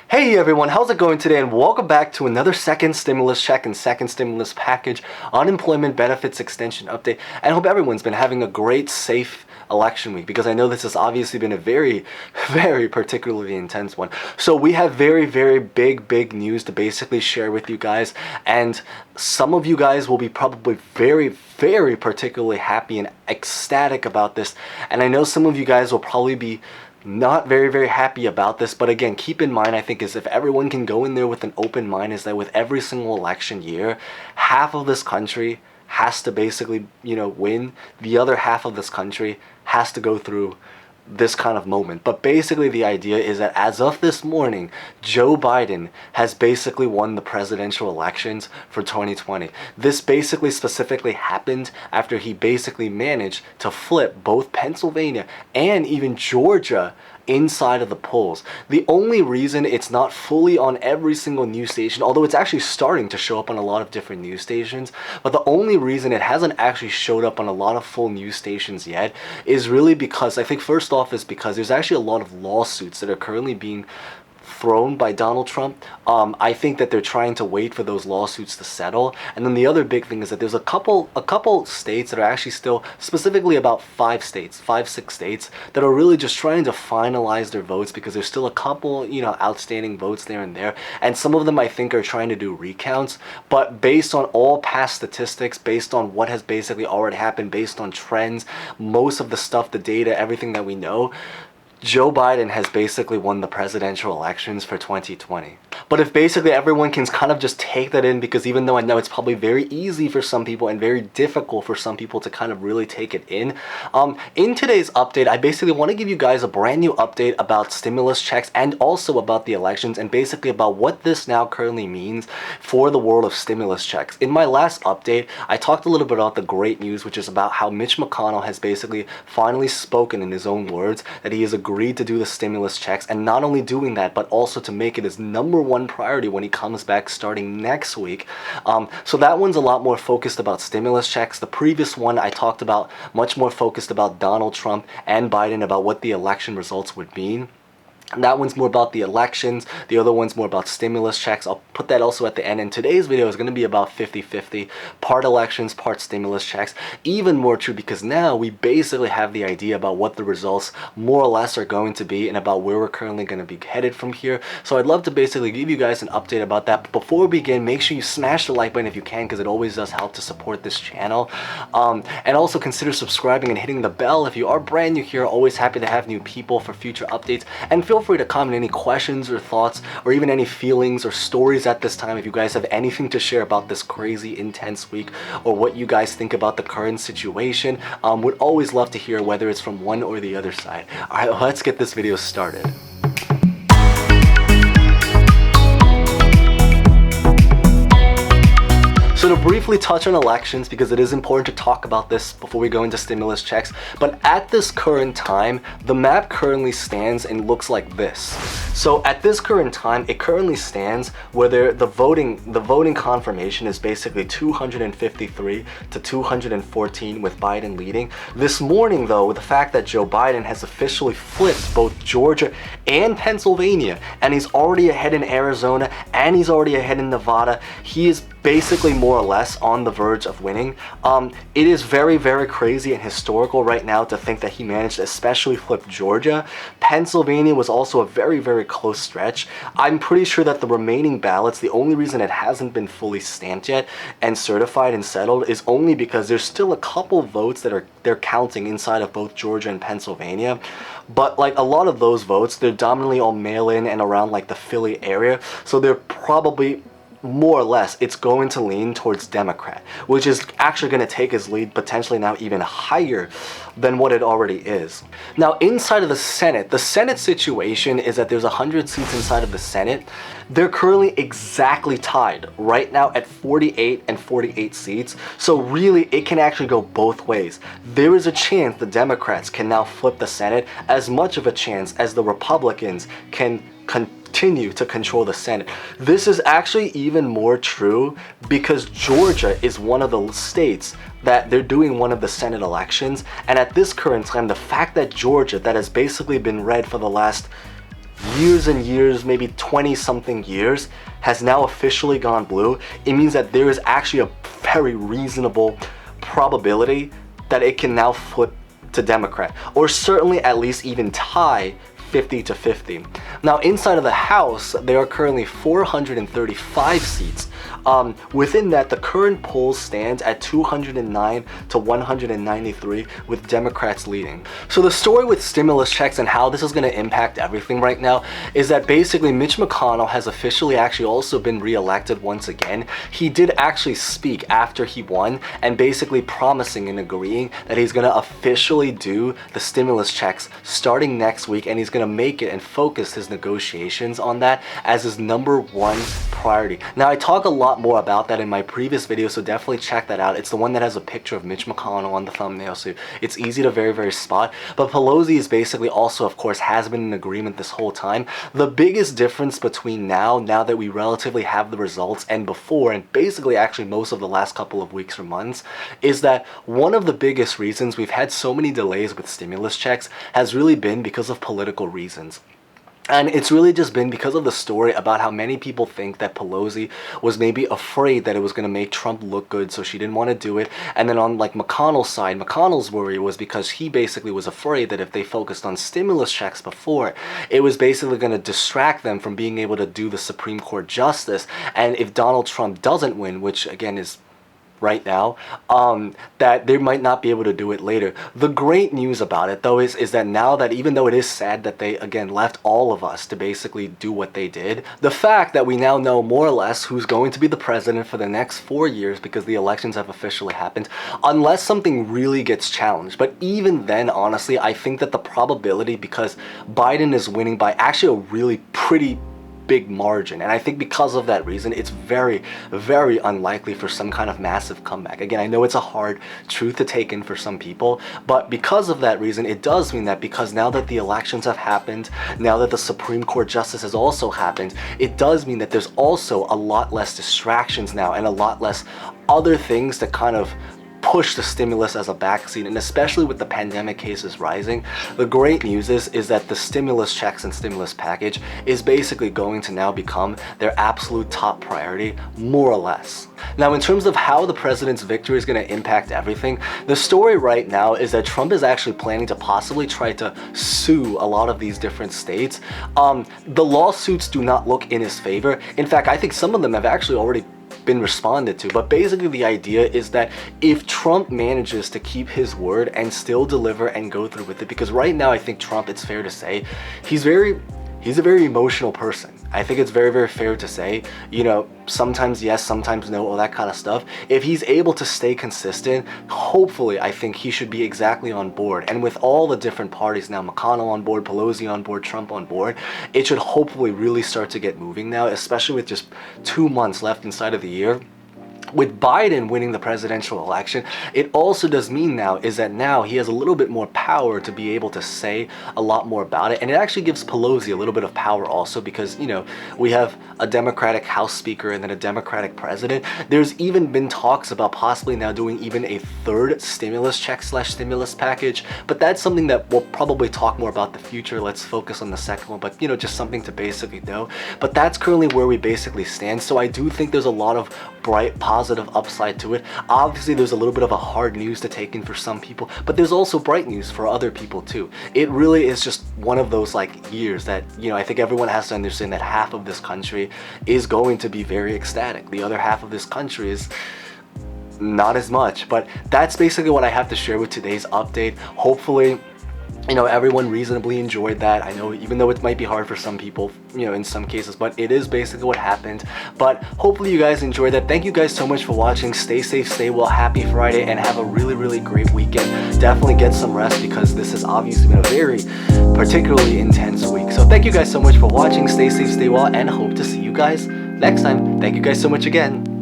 Hey everyone, how's it going today? And welcome back to another second stimulus check and second stimulus package unemployment benefits extension update. And I hope everyone's been having a great, safe election week, because I know this has obviously been a very particularly intense one. So we have very big news to basically share with you guys, and some of you guys will be probably very particularly happy and ecstatic about this, and I know some of you guys will probably be not very happy about this. But again, keep in mind, I think, is if everyone can go in there with an open mind, is that with every single election year, half of this country has to basically, win. The other half of this country has to go through this kind of moment. But basically the idea is that as of this morning, Joe Biden has basically won the presidential elections for 2020. This basically specifically happened after he basically managed to flip both Pennsylvania and even Georgia inside of the polls. The only reason it's not fully on every single news station, although it's actually starting to show up on a lot of different news stations, but the only reason it hasn't actually showed up on a lot of full news stations yet is really because, I think first off, is because there's actually a lot of lawsuits that are currently being thrown by Donald Trump. I think that they're trying to wait for those lawsuits to settle. And then the other big thing is that there's a couple states that are actually still, specifically about 6 states that are really just trying to finalize their votes, because there's still a couple, outstanding votes there and there. And some of them I think are trying to do recounts, but based on all past statistics, based on what has basically already happened, based on trends, most of the stuff, the data, everything that we know, Joe Biden has basically won the presidential elections for 2020. But if basically everyone can kind of just take that in, because even though I know it's probably very easy for some people and very difficult for some people to kind of really take it in today's update, I basically want to give you guys a brand new update about stimulus checks and also about the elections, and basically about what this now currently means for the world of stimulus checks. In my last update, I talked a little bit about the great news, which is about how Mitch McConnell has basically finally spoken in his own words that he has agreed to do the stimulus checks, and not only doing that, but also to make it his #1 priority when he comes back starting next week. So that one's a lot more focused about stimulus checks. The previous one I talked about much more focused about Donald Trump and Biden, about what the election results would mean. And that one's more about the elections. The other one's more about stimulus checks. I'll put that also at the end. And today's video is going to be about 50-50, part elections, part stimulus checks. Even more true because now we basically have the idea about what the results more or less are going to be, and about where we're currently going to be headed from here. So I'd love to basically give you guys an update about that. But before we begin, make sure you smash the like button if you can, because it always does help to support this channel. And also consider subscribing and hitting the bell if you are brand new here. Always happy to have new people for future updates. And feel free to comment any questions or thoughts, or even any feelings or stories at this time if you guys have anything to share about this crazy intense week, or what you guys think about the current situation. Would always love to hear, whether it's from one or the other side. Alright, let's get this video started. So to briefly touch on elections, because it is important to talk about this before we go into stimulus checks, but at this current time, the map currently stands and looks like this. So at this current time, it currently stands where the voting confirmation is basically 253 to 214 with Biden leading. This morning though, with the fact that Joe Biden has officially flipped both Georgia and Pennsylvania, and he's already ahead in Arizona, and he's already ahead in Nevada, he is basically more or less on the verge of winning. It is very crazy and historical right now to think that he managed to especially flip Georgia. Pennsylvania was also a very close stretch. I'm pretty sure that the remaining ballots, the only reason it hasn't been fully stamped yet and certified and settled is only because there's still a couple votes that they're counting inside of both Georgia and Pennsylvania. But like a lot of those votes, they're dominantly all mail-in and around like the Philly area, so they're probably more or less it's going to lean towards Democrat, which is actually going to take his lead potentially now even higher than what it already is. Now inside of the Senate situation is that there's 100 seats inside of the Senate. They're currently exactly tied right now at 48 and 48 seats. So really it can actually go both ways. There is a chance the Democrats can now flip the Senate, as much of a chance as the Republicans can continue to control the Senate. This is actually even more true because Georgia is one of the states that they're doing one of the Senate elections, and at this current time, the fact that Georgia, that has basically been red for the last years and years, maybe 20 something years, has now officially gone blue, it means that there is actually a very reasonable probability that it can now flip to Democrat, or certainly at least even tie 50-50. Now, inside of the House, there are currently 435 seats. Within that, the current polls stand at 209 to 193, with Democrats leading. So the story with stimulus checks and how this is going to impact everything right now is that basically Mitch McConnell has officially actually also been reelected once again. He did actually speak after he won and basically promising and agreeing that he's going to officially do the stimulus checks starting next week, and he's going to make it and focus his negotiations on that as his #1 priority. Now, I talk a lot more about that in my previous video, so definitely check that out. It's the one that has a picture of Mitch McConnell on the thumbnail, so it's easy to very spot. But Pelosi is basically also, of course, has been in agreement this whole time. The biggest difference between now that we relatively have the results, and before, and basically actually most of the last couple of weeks or months, is that one of the biggest reasons we've had so many delays with stimulus checks has really been because of political reasons. And it's really just been because of the story about how many people think that Pelosi was maybe afraid that it was going to make Trump look good, so she didn't want to do it. And then on like McConnell's side, McConnell's worry was because he basically was afraid that if they focused on stimulus checks before, it was basically going to distract them from being able to do the Supreme Court justice. And if Donald Trump doesn't win, which again is right now, that they might not be able to do it later. The great news about it though is that now that, even though it is sad that they again left all of us to basically do what they did, the fact that we now know more or less who's going to be the president for the next 4 years, because the elections have officially happened, unless something really gets challenged. But even then, honestly, I think that the probability, because Biden is winning by actually a really pretty big margin, and I think because of that reason, it's very unlikely for some kind of massive comeback. Again, I know it's a hard truth to take in for some people, but because of that reason, it does mean that because now that the elections have happened, now that the Supreme Court justice has also happened, it does mean that there's also a lot less distractions now and a lot less other things to kind of push the stimulus as a backseat. And especially with the pandemic cases rising, the great news is that the stimulus checks and stimulus package is basically going to now become their absolute top priority, more or less. Now, in terms of how the president's victory is going to impact everything, the story right now is that Trump is actually planning to possibly try to sue a lot of these different states. The lawsuits do not look in his favor. In fact, I think some of them have actually already been responded to. But basically the idea is that if Trump manages to keep his word and still deliver and go through with it, because right now I think Trump, it's fair to say, he's a very emotional person. I think it's very fair to say, you know, sometimes yes, sometimes no, all that kind of stuff. If he's able to stay consistent, hopefully I think he should be exactly on board. And with all the different parties now, McConnell on board, Pelosi on board, Trump on board, it should hopefully really start to get moving now, especially with just 2 months left inside of the year. With Biden winning the presidential election, it also does mean now is that now he has a little bit more power to be able to say a lot more about it. And it actually gives Pelosi a little bit of power also because, you know, we have a Democratic House Speaker and then a Democratic president. There's even been talks about possibly now doing even a third stimulus check / stimulus package. But that's something that we'll probably talk more about in the future. Let's focus on the second one. But, you know, just something to basically know. But that's currently where we basically stand. So I do think there's a lot of bright, positive upside to it. Obviously, there's a little bit of a hard news to take in for some people, but there's also bright news for other people too. It really is just one of those like years that, you know, I think everyone has to understand that half of this country is going to be very ecstatic. The other half of this country is not as much. But that's basically what I have to share with today's update. Hopefully, you know, everyone reasonably enjoyed that. I know, even though it might be hard for some people, you know, in some cases, but it is basically what happened. But hopefully you guys enjoyed that. Thank you guys so much for watching. Stay safe, stay well, happy Friday, and have a really great weekend. Definitely get some rest because this has obviously been a very particularly intense week. So thank you guys so much for watching. Stay safe, stay well, and hope to see you guys next time. Thank you guys so much again.